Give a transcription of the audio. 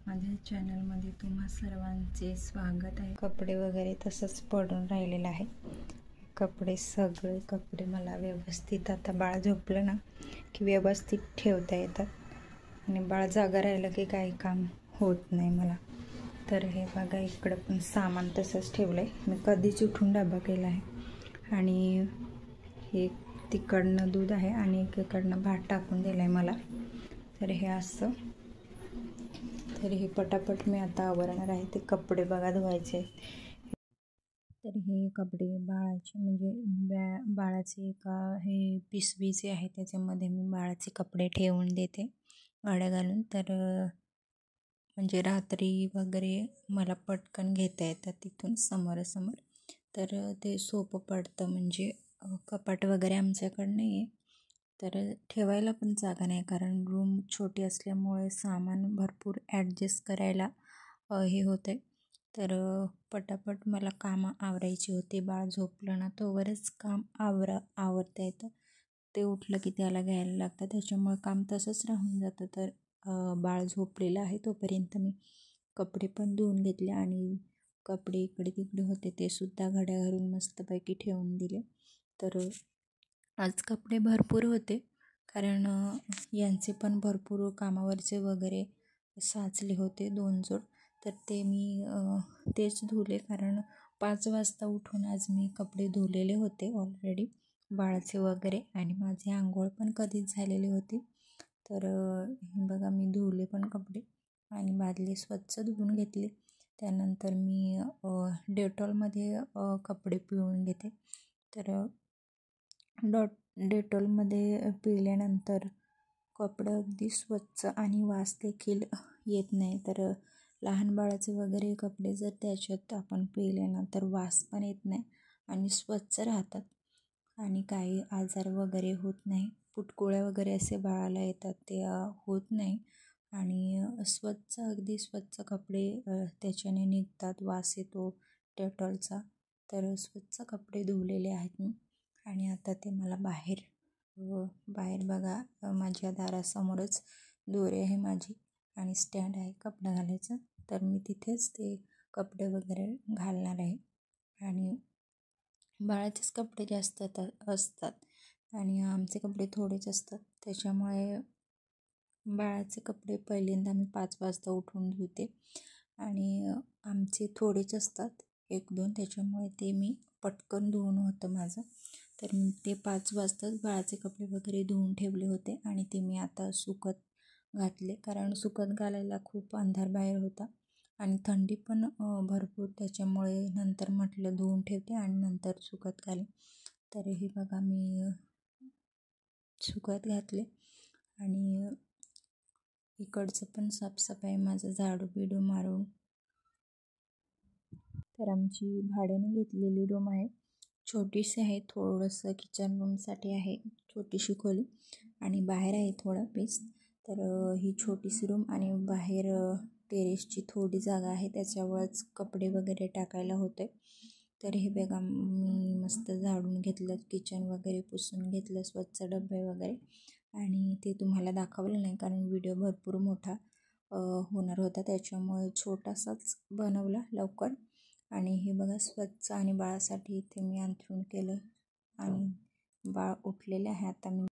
माझ्या चॅनलमध्ये तुम्हा सर्वांचे स्वागत आहे। कपडे वगैरे तसंच पडून राहिलेले आहे। सगळे कपडे मला व्यवस्थित आता बाळ झोपलं ना की व्यवस्थित ठेवता येतात आणि बाळ जागा राहिलं की काही काम होत नाही मला। तर हे बघा, इकडं पण सामान तसंच ठेवलंय। मी कधीच उठून डबा केला आहे आणि हे तिकडनं दूध आहे आणि एकीकडनं भात टाकून दिलाय मला। तर हे असं, तर हे पटापट मी आता आवरणार आहे। ते कपडे बघा धुवायचे। तर हे कपडे बाळाचे म्हणजे बाळाचे का हे पिशवीचे आहे, त्याच्यामध्ये मी बाळाचे कपडे ठेवून देते गाड्या घालून। तर म्हणजे रात्री वगैरे मला पटकन घेता येतात तिथून समोरासमोर, तर ते सोपं पडतं। म्हणजे कपाट वगैरे आमच्याकडे नाही आहे, तर ठेवायला पण जागा नाही, कारण रूम छोटी असल्यामुळे सामान भरपूर ॲडजस्ट करायला हे होतं आहे। तर पटापट मला कामं आवरायची होती। बाळ झोपलं ना तोवरच काम आवरता येतं। ते उठलं की त्याला घ्यायला लागतं, त्याच्यामुळे काम तसंच राहून जातं। तर बाळ झोपलेलं आहे तोपर्यंत मी कपडे पण धुवून घेतले आणि कपडे इकडे तिकडे होते ते सुद्धा घड्या घालून मस्तपैकी ठेवून दिले। तर आज कपडे भरपूर होते, कारण यांचे पण भरपूर कामावरचे वगैरे साचले होते 2 जोड। तर ते मी तेच धुले, कारण 5 वाजता उठून आज मी कपडे धुलेले होते ऑलरेडी बाळाचे वगैरे, आणि माझी आंघोळ पण कधीच झालेली होती। तर बघा, मी धुले पण कपडे आणि बादली स्वच्छ धुवून घेतली। त्यानंतर मी डेटॉलमध्ये कपडे पिळून घेते। तर डेटॉलमध्ये पिळल्यानंतर कपडे अगदी स्वच्छ आणि वास देखील येत नाही। तर लहान बाळाचे वगैरे कपडे जर त्याच्यात आपण पिळले ना तर वास पण येत नाही आणि स्वच्छ राहतात आणि काही आजार वगैरे होत नाही। पुटकुळ्या वगैरे असे बाळाला येतात ते होत नाही आणि अगदी स्वच्छ कपडे त्याच्याने निघतात, वास येतो डेटॉलचा। तर स्वच्छ कपडे धुवलेले आहेत मी, आणि आता ते मला बाहेर बघा, माझ्या दारासमोरच दोरी आहे माझी आणि स्टँड आहे कपडे घालायचं। तर मी तिथेच ते कपडे वगैरे घालणार आहे। आणि बाळाचेच कपडे जास्त असतात आणि आमचे कपडे थोडेच असतात, त्याच्यामुळे बाळाचे कपडे पहिल्यांदा मी 5 वाजता उठून धुते आणि आमचे थोडेच असतात 1-2, त्याच्यामुळे ते मी पटकन धुवून होतं माझं। तर ते 5 वाजताच बाळाचे कपडे वगैरे धुवून ठेवले होते आणि ते मी आता सुकत घातले, कारण सुकत घालायला खूप अंधार बाहेर होता आणि थंडी पण भरपूर, त्याच्यामुळे नंतर म्हटलं धुवून ठेवते आणि नंतर सुकत घाले। तर हे बघा, मी सुकत घातले आणि इकडचं पण साफसफाई माझं झाडू बिडू मारून। तर आमची भाड्याने घेतलेली रूम आहे, छोटीशी आहे, थोडंसं किचन रूमसाठी आहे छोटीशी खोली, आणि बाहेर आहे थोडा पीस। तर ही छोटीशी रूम आणि बाहेर टेरेसची थोडी जागा आहे, त्याच्यावरच कपडे वगैरे टाकायला होते। तर हे बघा, मी मस्त झाडून घेतलं, किचन वगैरे पुसून घेतलं, स्वच्छ डबे वगैरे, आणि ते तुम्हाला दाखवलं नाही कारण व्हिडिओ भरपूर मोठा होणार होता, त्याच्यामुळे छोटासाच बनवला लवकर। आणि हे बघा, स्वच्छ आणि बाळासाठी इथे मी अंथरूण केलं आणि बाळ उठलेले आहे आता। मी